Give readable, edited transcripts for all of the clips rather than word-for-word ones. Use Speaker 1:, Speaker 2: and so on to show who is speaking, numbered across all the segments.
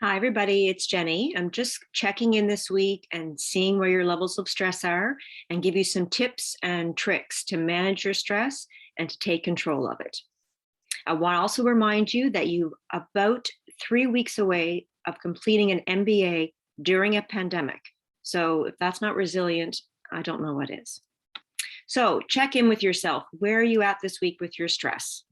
Speaker 1: Hi, everybody. It's Jenny. I'm just checking in this week and seeing where your levels of stress are and give you some tips and tricks to manage your stress and to take control of it. I want to also remind you that you about 3 weeks away of completing an MBA during a pandemic. So if that's not resilient, I don't know what is. So check in with yourself. Where are you at this week with your stress?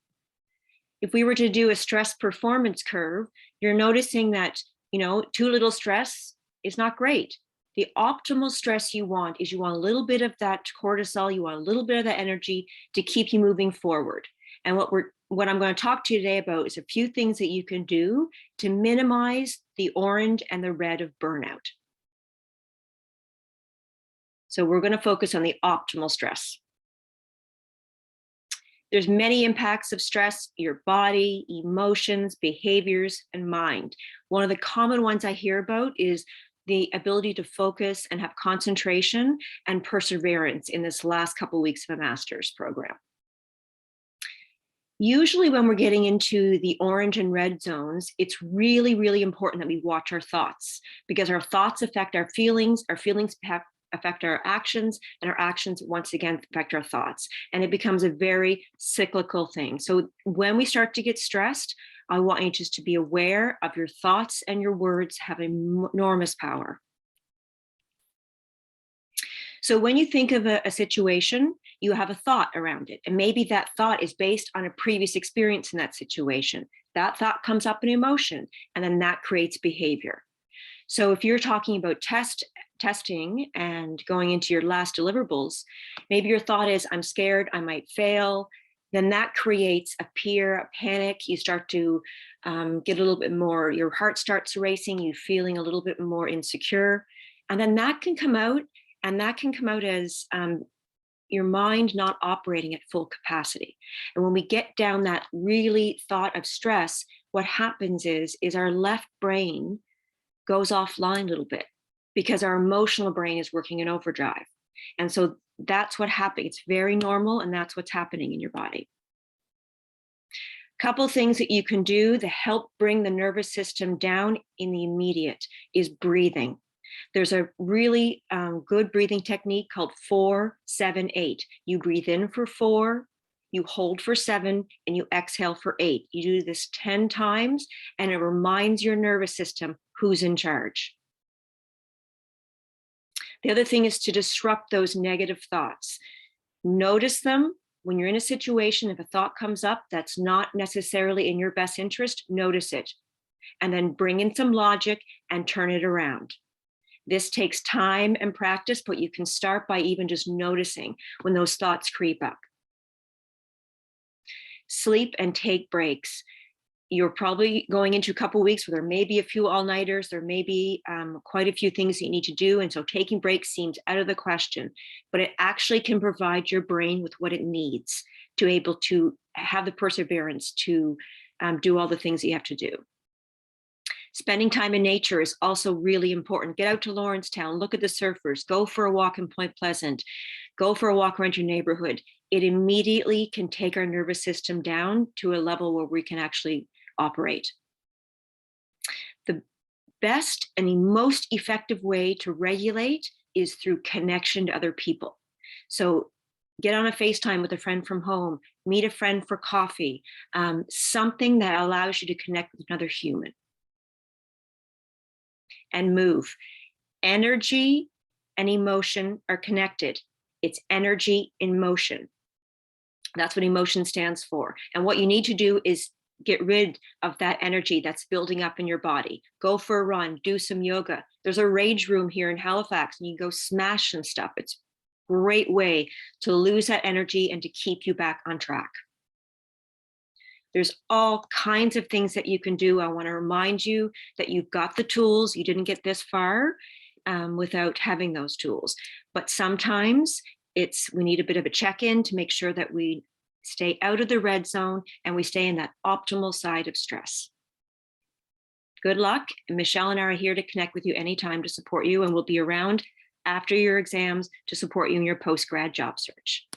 Speaker 1: If we were to do a stress performance curve, you're noticing that, too little stress is not great. The optimal stress you want is you want a little bit of that cortisol, you want a little bit of that energy to keep you moving forward. And what I'm going to talk to you today about is a few things that you can do to minimize the orange and the red of burnout. So we're going to focus on the optimal stress. There's many impacts of stress, your body, emotions, behaviors, and mind. One of the common ones I hear about is the ability to focus and have concentration and perseverance in this last couple of weeks of a master's program. Usually when we're getting into the orange and red zones, it's really, really important that we watch our thoughts because our thoughts affect our feelings affect our actions, and our actions once again affect our thoughts. And it becomes a very cyclical thing. So when we start to get stressed, I want you just to be aware of your thoughts, and your words have enormous power. So when you think of a situation, you have a thought around it. And maybe that thought is based on a previous experience in that situation. That thought comes up in emotion, and then that creates behavior. So if you're talking about testing and going into your last deliverables, maybe your thought is, I'm scared, I might fail. Then that creates a panic. You start to get a little bit more, your heart starts racing, you feeling a little bit more insecure. And then that can come out, as your mind not operating at full capacity. And when we get down that really thought of stress, what happens is our left brain goes offline a little bit because our emotional brain is working in overdrive. And so that's what happens. It's very normal, and that's what's happening in your body. Couple things that you can do to help bring the nervous system down in the immediate is breathing. There's a really good breathing technique called 4-7-8. You breathe in for 4, you hold for 7, and you exhale for 8. You do this 10 times, and it reminds your nervous system who's in charge. The other thing is to disrupt those negative thoughts. Notice them when you're in a situation. If a thought comes up that's not necessarily in your best interest, notice it, and then bring in some logic and turn it around. This takes time and practice, but you can start by even just noticing when those thoughts creep up. Sleep and take breaks. You're probably going into a couple of weeks where there may be a few all-nighters, there may be quite a few things that you need to do. And so taking breaks seems out of the question, but it actually can provide your brain with what it needs to be able to have the perseverance to do all the things that you have to do. Spending time in nature is also really important. Get out to Lawrencetown, look at the surfers, go for a walk in Point Pleasant, go for a walk around your neighborhood. It immediately can take our nervous system down to a level where we can actually operate. The best and the most effective way to regulate is through connection to other people. So get on a FaceTime with a friend from home, meet a friend for coffee, something that allows you to connect with another human. And move. Energy and emotion are connected. It's energy in motion. That's what emotion stands for. And what you need to do is get rid of that energy that's building up in your body. Go for a run, do some yoga. There's a rage room here in Halifax, and you can go smash some stuff. It's a great way to lose that energy and to keep you back on track. There's all kinds of things that you can do. I want to remind you that you've got the tools. You didn't get this far without having those tools. But sometimes we need a bit of a check-in to make sure that we stay out of the red zone and we stay in that optimal side of stress. Good luck. Michelle and I are here to connect with you anytime to support you, and we'll be around after your exams to support you in your post-grad job search.